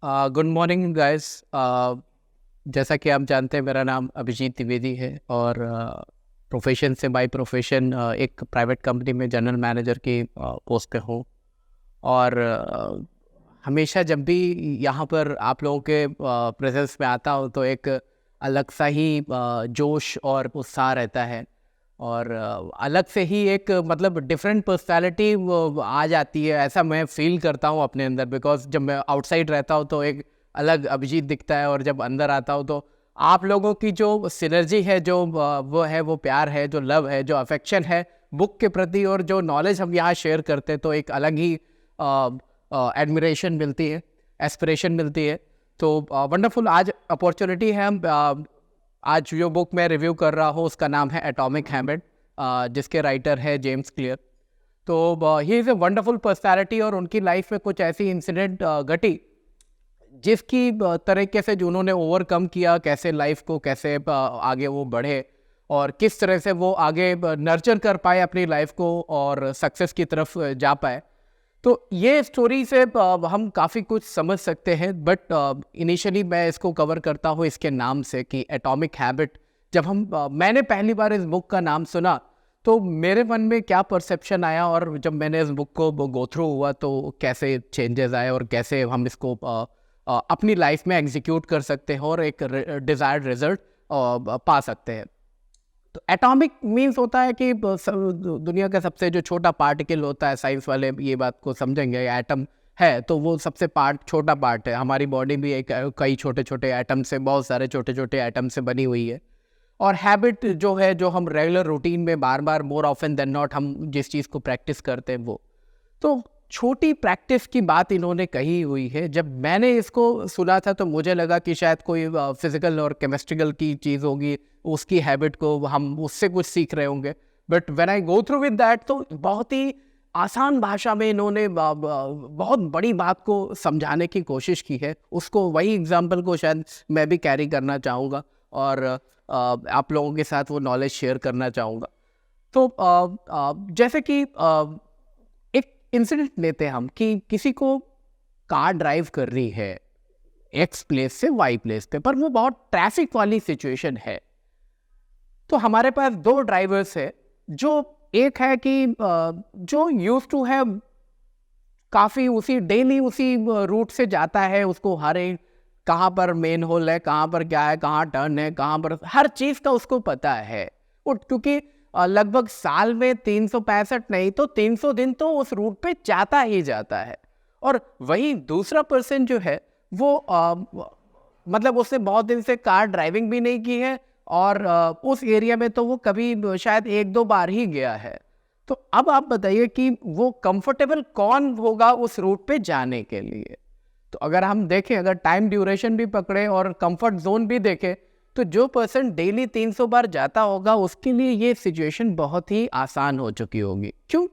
Good morning guys. जैसा कि आप जानते हैं, मेरा नाम अभिजीत द्विवेदी है और प्रोफेशन से बाय प्रोफेशन एक प्राइवेट कंपनी में जनरल मैनेजर की पोस्ट पे हूँ। और हमेशा जब भी यहाँ पर आप लोगों के प्रेजेंस में आता हूँ तो एक अलग सा ही जोश और उत्साह रहता है। और अलग से ही एक मतलब डिफरेंट पर्सनालिटी आ जाती है, ऐसा मैं फील करता हूँ अपने अंदर। बिकॉज जब मैं आउटसाइड रहता हूँ तो एक अलग अभिजीत दिखता है, और जब अंदर आता हूँ तो आप लोगों की जो सिनर्जी है, जो वो है, वो प्यार है, जो लव है, जो अफेक्शन है बुक के प्रति, और जो नॉलेज हम यहाँ शेयर करते हैं, तो एक अलग ही एडमिरेशन मिलती है, एस्पिरेशन मिलती है। तो वंडरफुल आज अपॉर्चुनिटी है। हम आज जो बुक मैं रिव्यू कर रहा हूँ उसका नाम है एटॉमिक हैबिट, जिसके राइटर है जेम्स क्लियर। तो he is a wonderful personality, और उनकी लाइफ में कुछ ऐसी इंसिडेंट घटी जिसकी तरीके से जो उन्होंने ओवरकम किया, कैसे लाइफ को, कैसे आगे वो बढ़े, और किस तरह से वो आगे नर्चर कर पाए अपनी लाइफ को और सक्सेस की तरफ जा पाए। तो ये स्टोरी से हम काफ़ी कुछ समझ सकते हैं। बट इनिशियली मैं इसको कवर करता हूँ इसके नाम से कि एटॉमिक हैबिट। जब मैंने पहली बार इस बुक का नाम सुना तो मेरे मन में क्या परसेप्शन आया, और जब मैंने इस बुक को गो थ्रू हुआ तो कैसे चेंजेस आए, और कैसे हम इसको अपनी लाइफ में एग्जीक्यूट कर सकते हैं और एक डिज़ायर्ड रिजल्ट पा सकते हैं। तो एटॉमिक मीन्स होता है कि दुनिया का सबसे जो छोटा पार्टिकल होता है, साइंस वाले ये बात को समझेंगे, एटम है तो वो सबसे छोटा पार्ट है। हमारी बॉडी भी एक कई छोटे छोटे एटम से, बहुत सारे छोटे छोटे एटम से बनी हुई है। और हैबिट जो है, जो हम रेगुलर रूटीन में बार बार, मोर ऑफन देन नॉट, हम जिस चीज़ को प्रैक्टिस करते हैं वो, तो छोटी प्रैक्टिस की बात इन्होंने कही हुई है। जब मैंने इसको सुना था तो मुझे लगा कि शायद कोई फिजिकल और केमिस्ट्रिकल की चीज़ होगी, उसकी हैबिट को हम उससे कुछ सीख रहे होंगे। But when I go through with that तो बहुत ही आसान भाषा में इन्होंने बहुत बड़ी बात को समझाने की कोशिश की है। उसको, वही एग्जाम्पल को शायद मैं भी कैरी करना चाहूँगा, और आप लोगों के साथ वो नॉलेज शेयर करना चाहूँगा। तो जैसे कि एक इंसिडेंट लेते हैं हम कि किसी को कार ड्राइव कर रही है एक्स प्लेस से वाई प्लेस पे, पर वो बहुत ट्रैफिक वाली सिचुएशन है। तो हमारे पास दो ड्राइवर्स है, जो एक है कि जो यूज टू है, काफ़ी उसी डेली उसी रूट से जाता है, उसको हर एक कहाँ पर मेन होल है, कहाँ पर क्या है, कहाँ टर्न है, कहाँ पर, हर चीज़ का उसको पता है। वो क्योंकि लगभग साल में 365 नहीं तो 300 दिन तो उस रूट पे जाता ही जाता है। और वही दूसरा पर्सन जो है वो मतलब उसने बहुत दिन से कार ड्राइविंग भी नहीं की है, और उस एरिया में तो वो कभी शायद एक दो बार ही गया है। तो अब आप बताइए कि वो कंफर्टेबल कौन होगा उस रूट पे जाने के लिए। तो अगर हम देखें, अगर टाइम ड्यूरेशन भी पकड़े और कंफर्ट जोन भी देखें, तो जो पर्सन डेली 300 बार जाता होगा उसके लिए ये सिचुएशन बहुत ही आसान हो चुकी होगी। क्यों?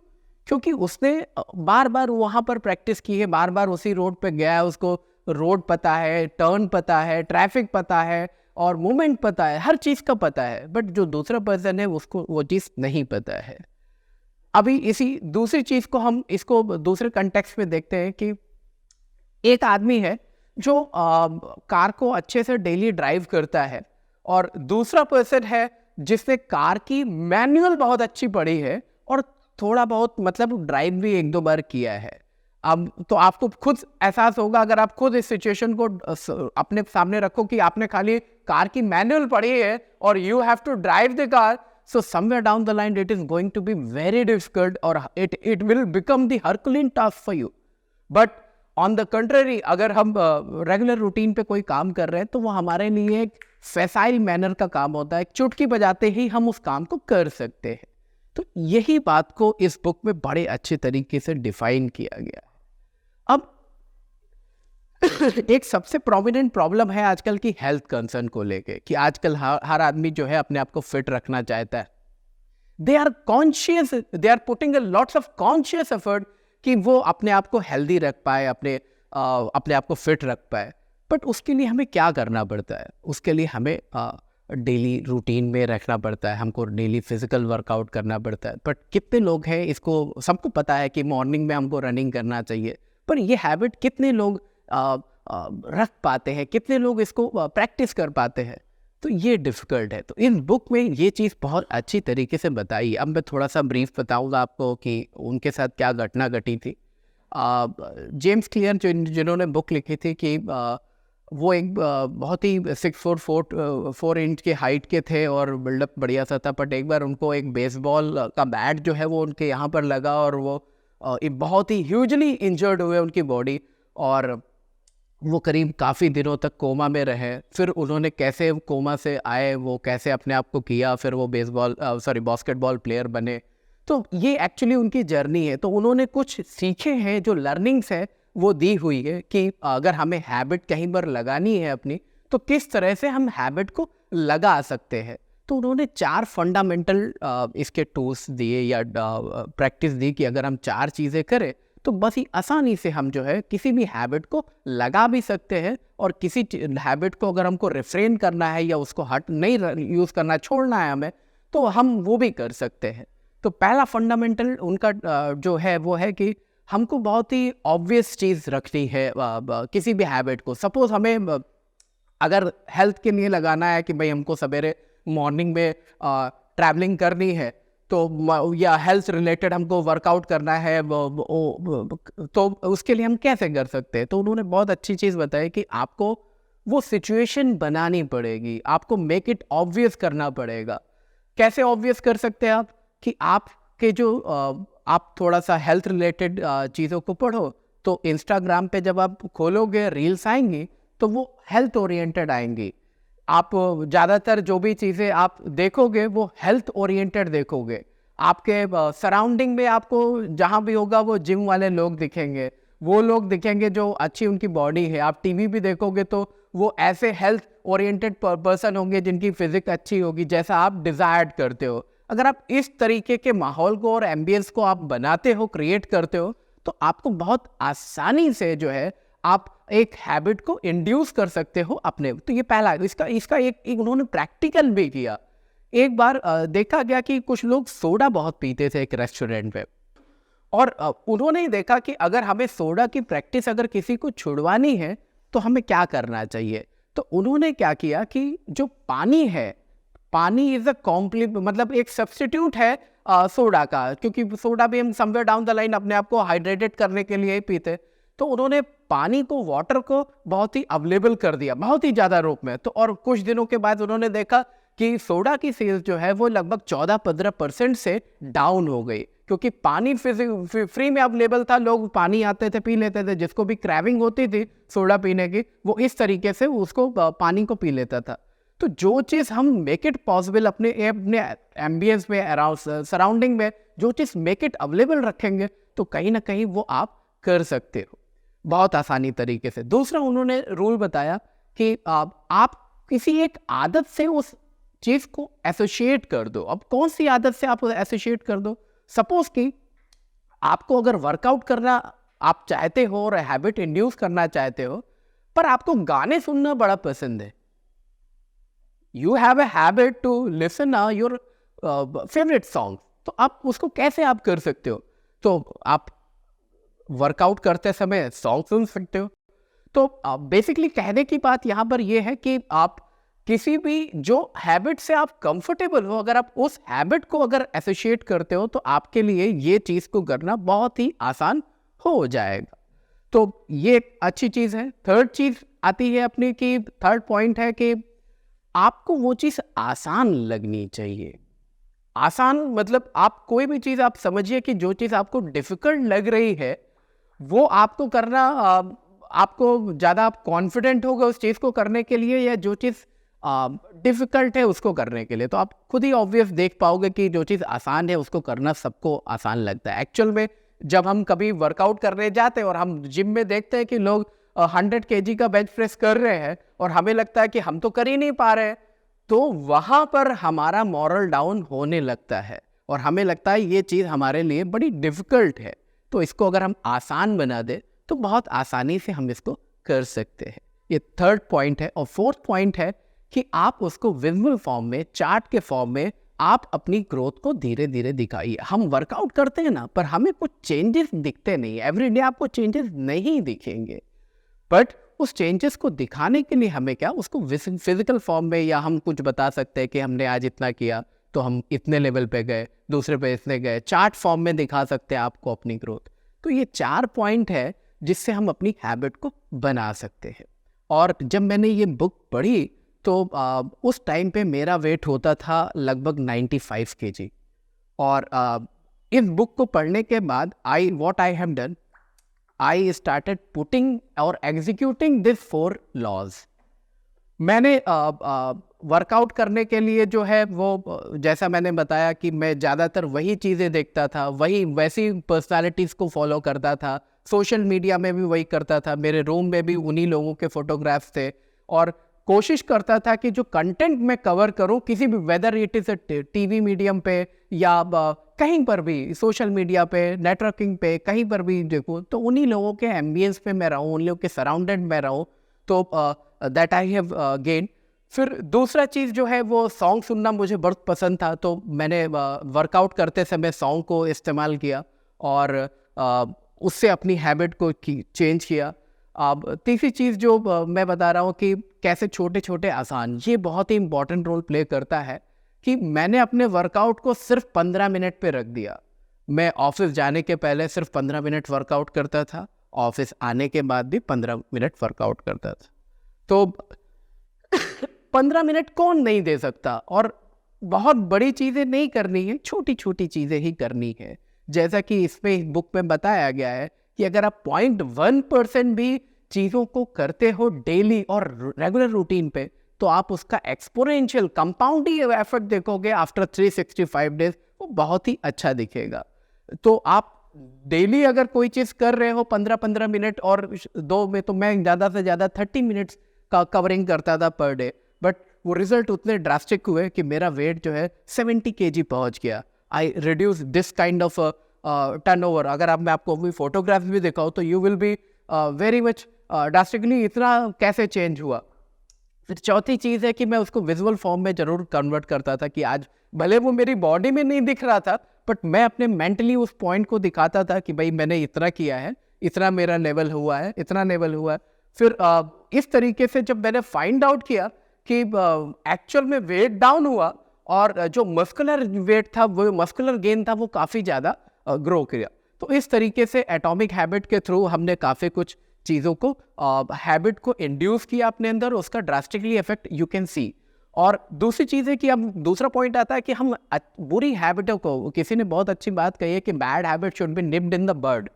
क्योंकि उसने बार बार वहाँ पर प्रैक्टिस की है, बार बार उसी रोड पे गया है, उसको रोड पता है, टर्न पता है, ट्रैफिक पता है, और मूवमेंट पता है, हर चीज़ का पता है। बट जो दूसरा पर्सन है उसको वो चीज़ नहीं पता है। अभी इसी दूसरी चीज़ को हम इसको दूसरे कंटेक्स्ट में देखते हैं कि एक आदमी है जो कार को अच्छे से डेली ड्राइव करता है, और दूसरा पर्सन है जिसने कार की मैनुअल बहुत अच्छी पढ़ी है और थोड़ा बहुत मतलब ड्राइव भी एक दो बार किया है। अब तो आपको खुद एहसास होगा, अगर आप खुद इस सिचुएशन को अपने सामने रखो कि आपने खाली कार की मैनुअल पढ़ी है और you have to drive the car, so somewhere down the line it is going to be very difficult, or it will become the Herculean task for you. But on the contrary, अगर हम regular routine पे कोई काम कर रहे हैं तो वो हमारे लिए एक फैसाइल मैनर का काम होता है, चुटकी बजाते ही हम उस काम को कर सकते हैं। तो यही बात को इस बुक में बड़े अच्छे तरीके से डिफाइन किया गया है। अब एक सबसे प्रोमिनेंट प्रॉब्लम है आजकल की हेल्थ कंसर्न को लेके, कि आजकल हर आदमी जो है अपने आप को फिट रखना चाहता है। They are conscious, they are putting a lots of conscious effort कि वो अपने आप को हेल्दी रख पाए, अपने आप को फिट रख पाए। बट उसके लिए हमें क्या करना पड़ता है? उसके लिए हमें डेली रूटीन में रखना पड़ता है, हमको डेली फिजिकल वर्कआउट करना पड़ता है। बट कितने लोग हैं, इसको सबको पता है कि मॉर्निंग में हमको रनिंग करना चाहिए, पर ये हैबिट कितने लोग रख पाते हैं, कितने लोग इसको प्रैक्टिस कर पाते हैं, तो ये डिफ़िकल्ट है। तो इस बुक में ये चीज़ बहुत अच्छी तरीके से बताई है। अब मैं थोड़ा सा ब्रीफ बताऊंगा आपको कि उनके साथ क्या घटना घटी थी। जेम्स क्लियर जिन्होंने बुक लिखी थी कि वो एक बहुत ही 6'4" के हाइट के थे और बिल्डअप बढ़िया सा था, बट एक बार उनको एक बेसबॉल का बैट जो है वो उनके यहाँ पर लगा और वो बहुत ही ह्यूजली इंजर्ड हुए उनकी बॉडी, और वो करीब काफ़ी दिनों तक कोमा में रहे। फिर उन्होंने कैसे कोमा से आए, वो कैसे अपने आप को किया, फिर वो बास्केटबॉल प्लेयर बने। तो ये एक्चुअली उनकी जर्नी है। तो उन्होंने कुछ सीखे हैं, जो लर्निंग्स है वो दी हुई है कि अगर हमें हैबिट कहीं पर लगानी है अपनी, तो किस तरह से हम हैबिट को लगा सकते हैं। तो उन्होंने 4 फंडामेंटल इसके टूल्स दिए या प्रैक्टिस दी कि अगर हम 4 चीज़ें करें तो बस ही आसानी से हम जो है किसी भी हैबिट को लगा भी सकते हैं, और किसी हैबिट को अगर हमको रिफ्रेन करना है या उसको हट नहीं यूज़ करना, छोड़ना है हमें, तो हम वो भी कर सकते हैं। तो पहला फंडामेंटल उनका जो है वो है कि हमको बहुत ही ऑब्वियस चीज़ रखनी है किसी भी हैबिट को। सपोज़ हमें अगर हेल्थ के लिए लगाना है कि भाई हमको सवेरे मॉर्निंग में ट्रैवलिंग करनी है, तो या हेल्थ रिलेटेड हमको वर्कआउट करना है, तो उसके लिए हम कैसे कर सकते हैं। तो उन्होंने बहुत अच्छी चीज़ बताई कि आपको वो सिचुएशन बनानी पड़ेगी, आपको मेक इट ऑब्वियस करना पड़ेगा। कैसे ऑब्वियस कर सकते हैं आप कि आपके जो आप थोड़ा सा हेल्थ रिलेटेड चीज़ों को पढ़ो, तो इंस्टाग्राम पे जब आप खोलोगे रील्स आएंगी तो वो हेल्थ ओरिएंटेड आएंगी। आप ज़्यादातर जो भी चीज़ें आप देखोगे वो हेल्थ ओरिएंटेड देखोगे। आपके सराउंडिंग में आपको जहाँ भी होगा वो जिम वाले लोग दिखेंगे, वो लोग दिखेंगे जो अच्छी उनकी बॉडी है। आप टीवी भी देखोगे तो वो ऐसे हेल्थ ओरिएंटेड पर्सन होंगे जिनकी फिजिक अच्छी होगी, जैसा आप डिज़ायर्ड करते हो। अगर आप इस तरीके के माहौल को और एम्बियंस को आप बनाते हो, क्रिएट करते हो, तो आपको बहुत आसानी से जो है आप एक हैबिट को इंड्यूस कर सकते हो अपने। तो ये पहला, इसका एक उन्होंने प्रैक्टिकल भी किया। एक बार देखा गया कि कुछ लोग सोडा बहुत पीते थे एक रेस्टोरेंट पे, और उन्होंने देखा कि अगर हमें सोडा की प्रैक्टिस अगर किसी को छुड़वानी है तो हमें क्या करना चाहिए। तो उन्होंने क्या किया कि जो पानी है, पानी इज अ मतलब एक सब्स्टिट्यूट है सोडा का, क्योंकि सोडा भी हम समवेयर डाउन द लाइन अपने आप को हाइड्रेटेड करने के लिए ही पीते। तो उन्होंने पानी को, वाटर को बहुत ही अवेलेबल कर दिया, बहुत ही ज़्यादा रूप में। तो और कुछ दिनों के बाद उन्होंने देखा कि सोडा की सेल्स जो है वो लगभग 14-15% से डाउन हो गई, क्योंकि पानी फ्री में अवेलेबल था। लोग पानी आते थे, पी लेते थे। जिसको भी क्रेविंग होती थी सोडा पीने की, वो इस तरीके से उसको पानी को पी लेता था। तो जो चीज़ हम मेक इट पॉसिबल अपने एम्बियंस में, अराउंड सराउंडिंग में, जो चीज़ मेक इट अवेलेबल रखेंगे, तो कहीं ना कहीं वो आप कर सकते हो बहुत आसानी तरीके से। दूसरा उन्होंने रूल बताया कि आप किसी एक आदत से उस चीज़ को एसोसिएट कर दो। अब कौन सी आदत से आप एसोसिएट कर दो? सपोज कि आपको अगर वर्कआउट करना आप चाहते हो और हैबिट इंड्यूस करना चाहते हो, पर आपको गाने सुनना बड़ा पसंद है, you have a habit to listen your favourite song, तो आप उसको कैसे आप कर सकते हो? तो आप वर्कआउट करते समय सॉन्ग सुन सकते हो। तो बेसिकली कहने की बात यहाँ पर यह है कि आप किसी भी जो हैबिट से आप कंफर्टेबल हो, अगर आप उस हैबिट को अगर एसोसिएट करते हो, तो आपके लिए ये चीज़ को करना बहुत ही आसान हो जाएगा। तो ये एक अच्छी चीज़ है। थर्ड चीज़ आती है अपनी की, थर्ड पॉइंट है कि आपको वो चीज़ आसान लगनी चाहिए। आसान मतलब आप कोई भी चीज़ आप समझिए कि जो चीज़ आपको डिफ़िकल्ट लग रही है वो आपको करना, आपको ज़्यादा आप कॉन्फिडेंट होगा उस चीज़ को करने के लिए, या जो चीज़ डिफ़िकल्ट है उसको करने के लिए। तो आप खुद ही ऑब्वियस देख पाओगे कि जो चीज़ आसान है उसको करना सबको आसान लगता है। एक्चुअल में जब हम कभी वर्कआउट करने जाते हैं और हम जिम में देखते हैं कि लोग 100 kg का बेंच प्रेस कर रहे हैं और हमें लगता है कि हम तो कर ही नहीं पा रहे हैं, तो वहाँ पर हमारा मॉरल डाउन होने लगता है और हमें लगता है ये चीज़ हमारे लिए बड़ी डिफ़िकल्ट है। तो इसको अगर हम आसान बना दें तो बहुत आसानी से हम इसको कर सकते हैं। ये थर्ड पॉइंट है। और फोर्थ पॉइंट है कि आप उसको विजुअल फॉर्म में, चार्ट के फॉर्म में आप अपनी ग्रोथ को धीरे धीरे दिखाइए। हम वर्कआउट करते हैं ना, पर हमें कुछ चेंजेस दिखते नहीं, एवरीडे आपको चेंजेस नहीं दिखेंगे, बट उस चेंजेस को दिखाने के लिए हमें क्या, उसको फिजिकल फॉर्म में, या हम कुछ बता सकते हैं कि हमने आज इतना किया तो हम इतने लेवल पे गए, दूसरे पे इतने गए, चार्ट फॉर्म में दिखा सकते हैं आपको अपनी ग्रोथ। तो ये 4 पॉइंट है जिससे हम अपनी हैबिट को बना सकते हैं। और जब मैंने ये बुक पढ़ी तो उस टाइम पे मेरा वेट होता था लगभग 95 kg। और इस बुक को पढ़ने के बाद what I have done, I started putting और एग्जीक्यूटिंग दिस 4 लॉज। मैंने वर्कआउट करने के लिए जो है वो जैसा मैंने बताया कि मैं ज़्यादातर वही चीज़ें देखता था, वैसी पर्सनालिटीज़ को फॉलो करता था, सोशल मीडिया में भी वही करता था, मेरे रूम में भी उन्हीं लोगों के फोटोग्राफ्स थे, और कोशिश करता था कि जो कंटेंट मैं कवर करूं किसी भी, whether it is TV medium पे या कहीं पर भी, सोशल मीडिया पे, नेटवर्किंग पे, कहीं पर भी देखूं तो उन्हीं लोगों के एम्बियंस पे मैं रहूं, उन लोगों के सराउंडेड में रहूं। तो दैट आई हैव गेन। फिर दूसरा चीज़ जो है वो सॉन्ग सुनना मुझे बहुत पसंद था, तो मैंने वर्कआउट करते समय सॉन्ग को इस्तेमाल किया और उससे अपनी हैबिट को चेंज किया। अब तीसरी चीज़ जो मैं बता रहा हूँ कि कैसे छोटे छोटे आसान, ये बहुत ही इंपॉर्टेंट रोल प्ले करता है कि मैंने अपने वर्कआउट को सिर्फ 15 मिनट पे रख दिया। मैं ऑफिस जाने के पहले सिर्फ 15 मिनट वर्कआउट करता था, ऑफिस आने के बाद भी 15 मिनट वर्कआउट करता था। तो 15 मिनट कौन नहीं दे सकता, और बहुत बड़ी चीज़ें नहीं करनी है, छोटी छोटी चीज़ें ही करनी है। जैसा कि इसमें बुक में बताया गया है कि अगर आप 0.1% भी चीज़ों को करते हो डेली और रेगुलर रूटीन पे, तो आप उसका एक्सपोनेंशियल कंपाउंडिंग इफेक्ट देखोगे आफ्टर 365 डेज, वो बहुत ही अच्छा दिखेगा। तो आप डेली अगर कोई चीज़ कर रहे हो 15-15 मिनट, और 2 में तो मैं ज़्यादा से ज़्यादा 30 मिनट्स का कवरिंग करता था पर डे, बट वो रिजल्ट उतने ड्रास्टिक हुए कि मेरा वेट जो है 70 kg पहुंच गया। आई reduce this kind of turnover. अगर मैं आपको भी फोटोग्राफ भी दिखाऊँ तो you will be very much drastically, इतना कैसे चेंज हुआ। फिर चौथी चीज़ है कि मैं उसको विजुअल फॉर्म में ज़रूर कन्वर्ट करता था कि आज भले वो मेरी बॉडी में नहीं दिख रहा था, बट मैं अपने मेंटली उस पॉइंट को दिखाता था कि भाई मैंने इतना किया है, इतना मेरा लेवल हुआ है, इतना लेवल हुआ है। फिर इस तरीके से जब मैंने फाइंड आउट किया कि एक्चुअल में वेट डाउन हुआ और जो मस्कुलर वेट था, वो मस्कुलर गेन था, वो काफ़ी ज़्यादा ग्रो किया। तो इस तरीके से एटॉमिक हैबिट के थ्रू हमने काफ़ी कुछ चीज़ों को, हैबिट को इंड्यूस किया अपने अंदर, उसका drastically effect you can see. और दूसरी चीज़ है कि अब दूसरा पॉइंट आता है कि हम बुरी हैबिटों को, किसी ने बहुत अच्छी बात कही है कि bad habit should be nipped in the bird.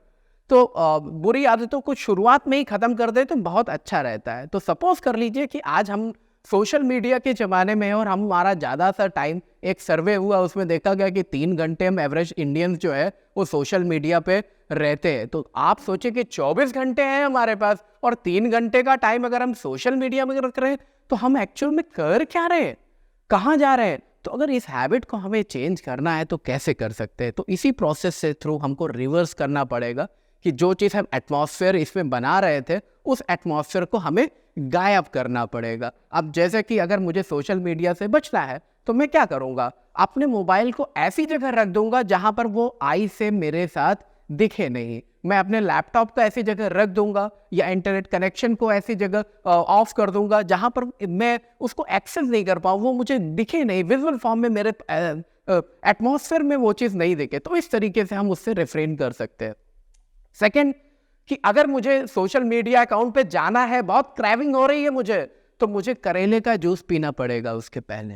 तो बुरी आदतों को शुरुआत में ही ख़त्म कर दे तो बहुत अच्छा रहता है। तो सपोज कर लीजिए कि आज हम सोशल मीडिया के ज़माने में हैं और हमारा ज़्यादा सा टाइम, एक सर्वे हुआ उसमें देखा गया कि 3 घंटे हम एवरेज इंडियंस जो है वो सोशल मीडिया पे रहते हैं। तो आप सोचें कि 24 घंटे हैं हमारे पास, और 3 घंटे का टाइम अगर हम सोशल मीडिया में रख रहे हैं तो हम एक्चुअल में कर क्या रहे हैं, कहाँ जा रहे हैं। तो अगर इस हैबिट को हमें चेंज करना है तो कैसे कर सकते हैं। तो इसी प्रोसेस से थ्रू हमको रिवर्स करना पड़ेगा कि जो चीज़ हम एटमॉस्फेयर इसमें बना रहे थे, उस एटमॉस्फेयर को हमें गायब करना पड़ेगा। अब जैसे कि अगर मुझे सोशल मीडिया से बचना है तो मैं क्या करूँगा, अपने मोबाइल को ऐसी जगह रख दूंगा जहाँ पर वो आई से मेरे साथ दिखे नहीं। मैं अपने लैपटॉप को ऐसी जगह रख दूंगा या इंटरनेट कनेक्शन को ऐसी जगह ऑफ कर दूंगा जहाँ पर मैं उसको एक्सेस नहीं कर पाऊँ, वो मुझे दिखे नहीं, विजुअल फॉर्म में मेरे एटमॉस्फेयर में वो चीज़ नहीं दिखे। तो इस तरीके से हम उससे रिफ्रेन कर सकते हैं। सेकेंड, कि अगर मुझे सोशल मीडिया अकाउंट पे जाना है, बहुत क्रेविंग हो रही है मुझे, तो मुझे करेले का जूस पीना पड़ेगा उसके पहले।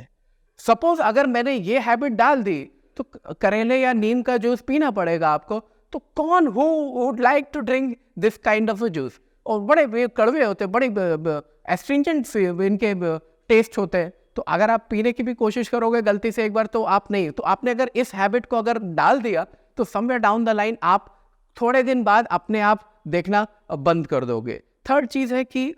सपोज अगर मैंने ये हैबिट डाल दी तो करेले या नीम का जूस पीना पड़ेगा आपको। तो कौन who would like to drink this kind of a juice. और बड़े कड़वे होते हैं, बड़े एस्ट्रिंजेंट इनके टेस्ट होते हैं। तो अगर आप पीने की भी कोशिश करोगे गलती से एक बार तो आप नहीं, तो आपने अगर इस हैबिट को अगर डाल दिया तो समवेयर डाउन द लाइन आप थोड़े दिन बाद अपने आप देखना बंद कर दोगे। थर्ड चीज़ है कि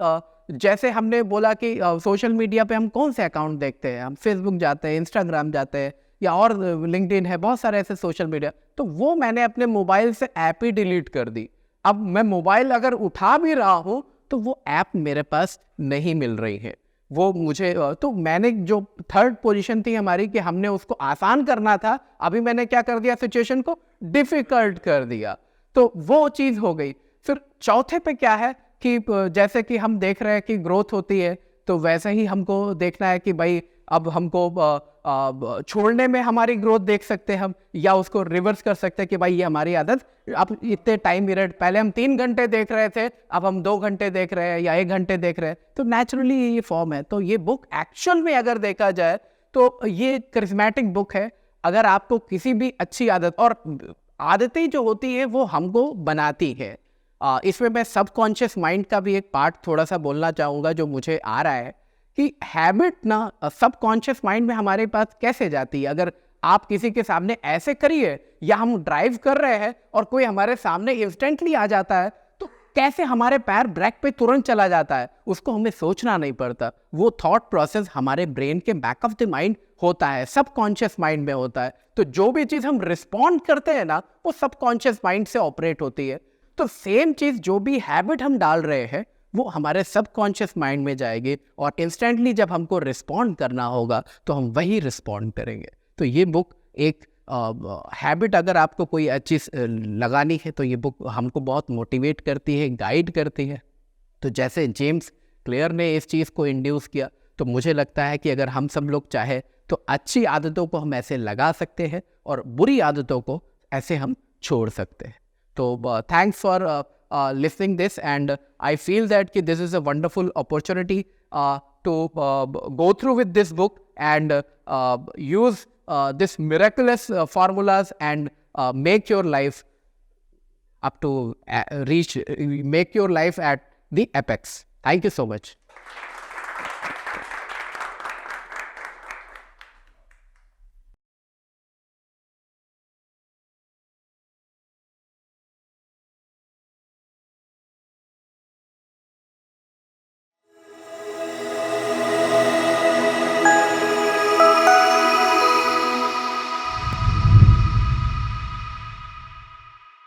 जैसे हमने बोला कि सोशल मीडिया पे हम कौन से अकाउंट देखते हैं, हम फेसबुक जाते हैं, इंस्टाग्राम जाते हैं, या और लिंक्डइन है, बहुत सारे ऐसे सोशल मीडिया। तो वो मैंने अपने मोबाइल से ऐप ही डिलीट कर दी। अब मैं मोबाइल अगर उठा भी रहा हूँ तो वो ऐप मेरे पास नहीं मिल रही है, वो मुझे तो मैंने जो थर्ड पोजीशन थी हमारी कि हमने उसको आसान करना था, अभी मैंने क्या कर दिया, सिचुएशन को डिफिकल्ट कर दिया। तो वो चीज़ हो गई। फिर चौथे पे क्या है कि जैसे कि हम देख रहे हैं कि ग्रोथ होती है, तो वैसे ही हमको देखना है कि भाई अब हमको छोड़ने में हमारी ग्रोथ देख सकते हैं हम, या उसको रिवर्स कर सकते हैं कि भाई ये हमारी आदत, अब इतने टाइम पीरियड पहले हम 3 घंटे देख रहे थे, अब हम 2 घंटे देख रहे हैं या 1 घंटे देख रहे हैं, तो नेचुरली ये फॉर्म है। तो ये बुक एक्चुअल में अगर देखा जाए तो ये करिस्मेटिक बुक है। अगर आपको किसी भी अच्छी आदत, और आदतें जो होती है वो हमको बनाती है, इसमें मैं सबकॉन्शियस माइंड का भी एक पार्ट थोड़ा सा बोलना चाहूँगा जो मुझे आ रहा है कि हैबिट ना सबकॉन्शियस माइंड में हमारे पास कैसे जाती है। अगर आप किसी के सामने ऐसे करिए, या हम ड्राइव कर रहे हैं और कोई हमारे सामने इंस्टेंटली आ जाता है, तो कैसे हमारे पैर ब्रेक पे तुरंत चला जाता है, उसको हमें सोचना नहीं पड़ता। वो थॉट प्रोसेस हमारे ब्रेन के बैक ऑफ द माइंड होता है, सबकॉन्शियस माइंड में होता है। तो जो भी चीज़ हम रिस्पॉन्ड करते हैं ना, वो सबकॉन्शियस माइंड से ऑपरेट होती है। तो सेम चीज़, जो भी हैबिट हम डाल रहे हैं वो हमारे सबकॉन्शियस माइंड में जाएगी, और इंस्टेंटली जब हमको रिस्पॉन्ड करना होगा तो हम वही रिस्पॉन्ड करेंगे। तो ये बुक एक हैबिट, अगर आपको कोई अच्छी लगानी है तो ये बुक हमको बहुत मोटिवेट करती है, गाइड करती है। तो जैसे जेम्स क्लियर ने इस चीज़ को इंड्यूस किया, तो मुझे लगता है कि अगर हम सब लोग चाहे तो अच्छी आदतों को हम ऐसे लगा सकते हैं और बुरी आदतों को ऐसे हम छोड़ सकते हैं। तो thanks for listening this, and I feel that this is a wonderful opportunity to go through with this book and use this miraculous formulas and make your life up to make your life at the apex. Thank you so much.